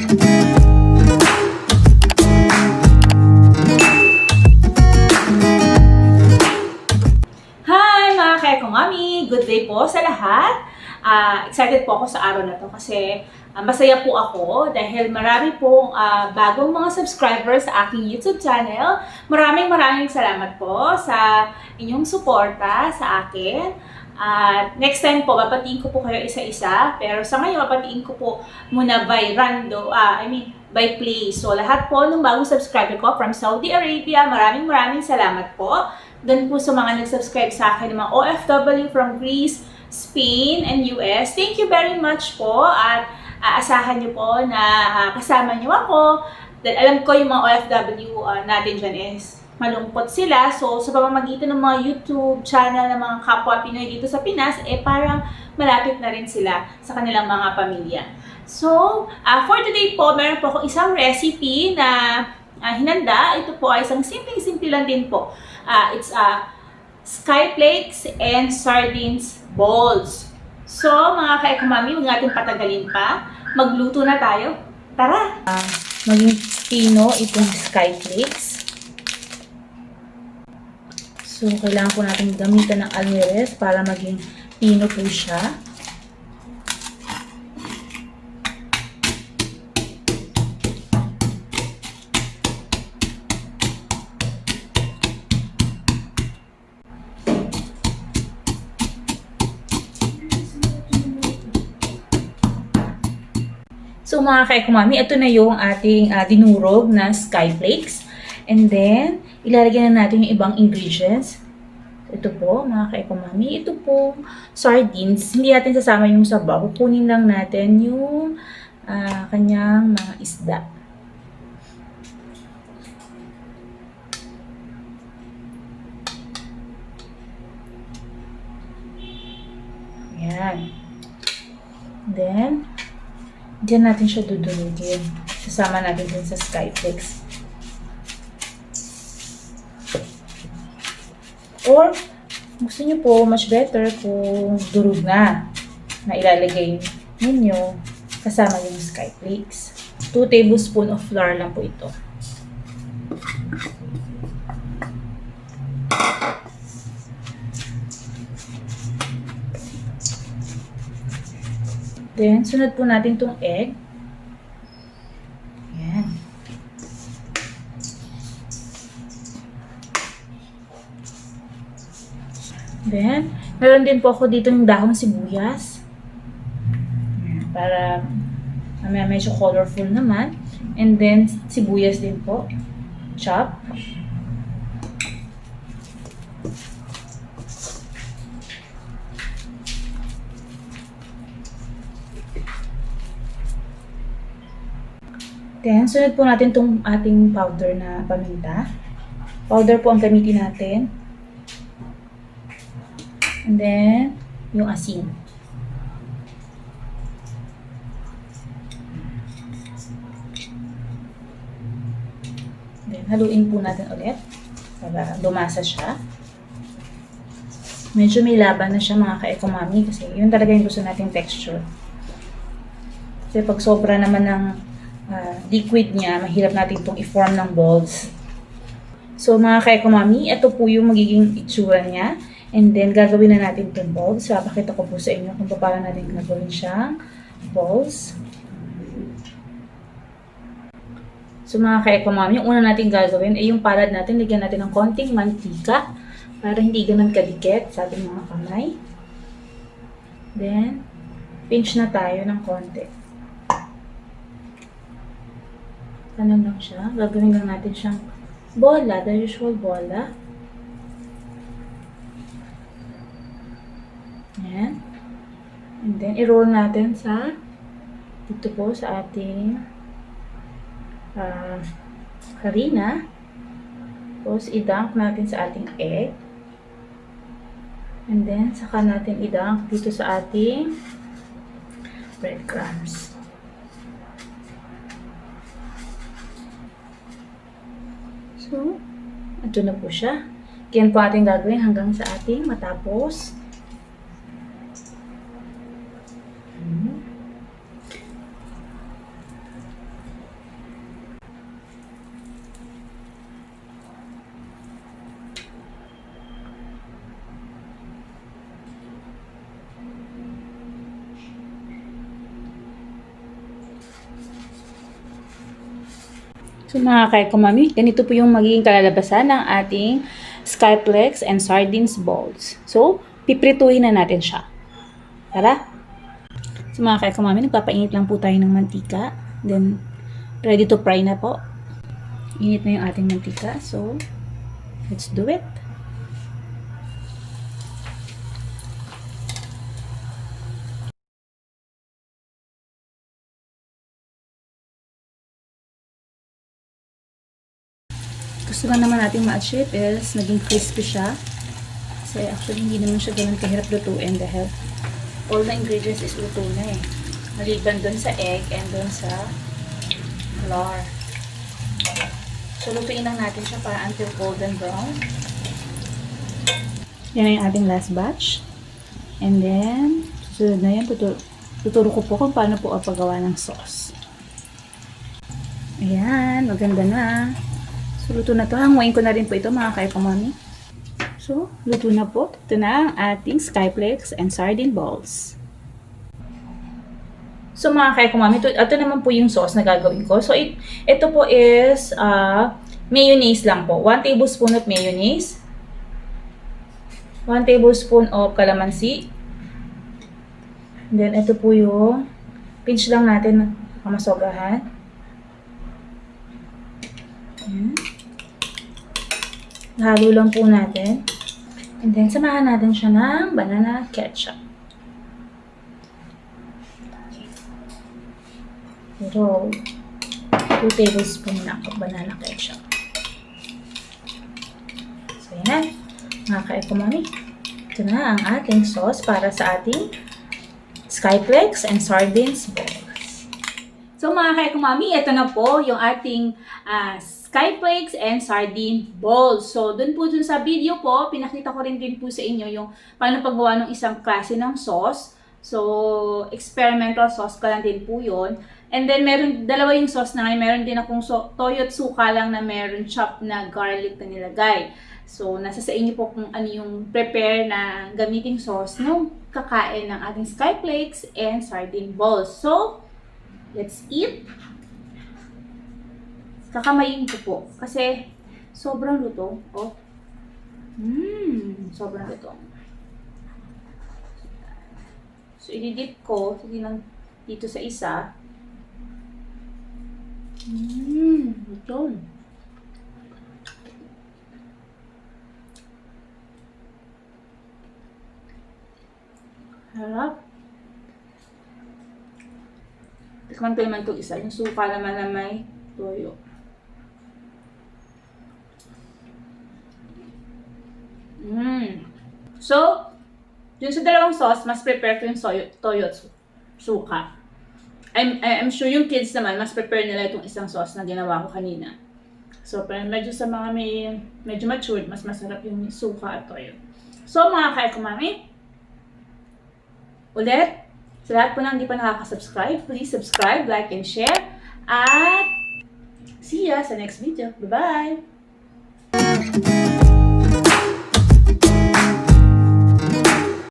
Hi mga Eko Mamie! Good day po sa lahat! Excited po ako sa araw na to kasi masaya po ako dahil marami pong bagong mga subscribers sa aking YouTube channel. Maraming salamat po sa inyong suporta sa akin. Next time po, papatiin ko po kayo isa-isa. Pero sa ngayon, papatiin ko po muna by by place. So, lahat po ng bagong subscriber ko from Saudi Arabia, maraming salamat po. Doon po sa mga nag-subscribe sa akin, ng mga OFW from Greece, Spain, and US. Thank you very much po at aasahan niyo po na kasama niyo ako. Dahil alam ko yung mga OFW natin dyan is malungkot sila. So, sa pamamagitan ng mga YouTube channel ng mga kapwa Pinoy dito sa Pinas, parang malapit na rin sila sa kanilang mga pamilya. So, for today po, meron po akong isang recipe na hinanda. Ito po ay isang simple lang din po. It's Skyflakes and Sardines Balls. So, mga ka-Eko Mamie, huwag natin patagalin pa. Magluto na tayo. Tara! Maging pino itong Skyflakes. So, kailangan po natin gamitan ng almeres para maging pino po siya. So mga ka-Eko Mamie, ito na yung ating dinurog na Skyflakes. And then, ilalagay na natin yung ibang ingredients. Ito po, mga ka-Eko Mamie, ito po sardines. Hindi natin sasama yung sabaw. Kukunin lang natin yung kanyang mga isda. Ayan. Then, diyan natin siya dudurugin. Sasama natin din sa Skyflakes. Or, gusto nyo po, much better kung durug na ilalagay ninyo kasama yung Skyflakes. 2 tablespoons of flour lang po ito. Then, sunod po natin itong egg. Ayan. Then, meron din po ako dito yung dahong sibuyas. Ayan, para medyo colorful naman. And then, sibuyas din po. Chop. Then, sunod po natin itong ating powder na paminta. Powder po ang gamitin natin. And then, yung asin. Then, haluin po natin ulit para lumasa siya. Medyo may laban na siya mga ka-Eko Mamie kasi yun talaga yung gusto nating texture. Kasi pag sobra naman ng liquid niya, mahirap natin itong i-form ng balls. So mga ka-Eko Mamie, ito po yung magiging itsura niya. And then gagawin na natin itong balls. Papakita ko po sa inyo kung paano natin gagawin siyang balls. So mga ka-Eko Mamie, yung una natin gagawin ay yung palad natin, lagyan natin ng konting mantika para hindi ganun kadikit sa ating mga kamay. Then, pinch na tayo ng konti. Ganun lang siya. Gagawin lang natin siyang bola, the usual bola. Ayan. And then, i-roll natin dito po sa ating harina. Tapos, i-dunk natin sa ating egg. And then, saka natin i-dunk dito sa ating breadcrumbs. So, ito na po siya. Yan po ating gagawin hanggang sa ating matapos. So mga Eko Mamie, ganito po yung magiging kalalabasan ng ating Skyflakes and Sardines Balls. So, piprituhin na natin siya. Tara! So mga Eko Mamie, nagpapainit lang po tayo ng mantika. Then, ready to fry na po. Init na yung ating mantika. So, let's do it! Gusto lang naman natin ma-achieve is naging crispy siya. Kasi actually hindi naman siya ganun kahirap lutuin dahil all the ingredients is luto na eh. Maliban dun sa egg and dun sa flour. So lutuin lang natin siya para until golden brown. Yan na yung ating last batch. And then, susunod na yan, tuturo ko po kung paano po ang paggawa ng sauce. Ayan, maganda na. So, luto na to. Hanguin ko na rin po ito mga Eko Mamie. So, luto na po. Ito na ang ating Skyflakes and Sardine Balls. So, mga Eko Mamie, ito naman po yung sauce na gagawin ko. So, ito po is mayonnaise lang po. 1 tablespoon of mayonnaise. 1 tablespoon of kalamansi. And then, ito po yung pinch lang natin kamasogahan. Ayan. Halo lang po natin. And then, samahan natin siya ng banana ketchup. Pero, 2 tablespoon na ako banana ketchup. So, yan. Mga Eko Mamie. Ito na ang ating sauce para sa ating Skyflakes and Sardines Balls. So, mga Eko Mamie, ito na po yung ating Skyflakes and Sardine Balls. So, dun sa video po, pinakita ko rin din po sa inyo yung paano paggawa ng isang klase ng sauce. So, experimental sauce ka lang din po yun. And then, dalawa yung sauce na ngayon. Meron din akong toyo at suka lang na meron chop na garlic na nilagay. So, nasa sa inyo po kung ano yung prepare na gamiting sauce nung kakain ng ating Skyflakes and Sardine Balls. So, let's eat! Kakamayin ko po. Kasi, sobrang luto. Oh. Sobrang luto. So, i-dip ko. Sige lang dito sa isa. Luto. Harap. Tikman ko naman itong isa. Yung suka naman na may toyo. So, dun sa dalawang sauce, mas prepare ko yung toyo at suka. I'm sure yung kids naman, mas prepare nila itong isang sauce na ginawa ko kanina. So, pero medyo sa mga medyo matured, mas masarap yung suka at toyo. So, mga Eko Mamie, ulit, sa lahat po na hindi pa nakaka-subscribe, please subscribe, like, and share. At see ya sa next video. Bye-bye!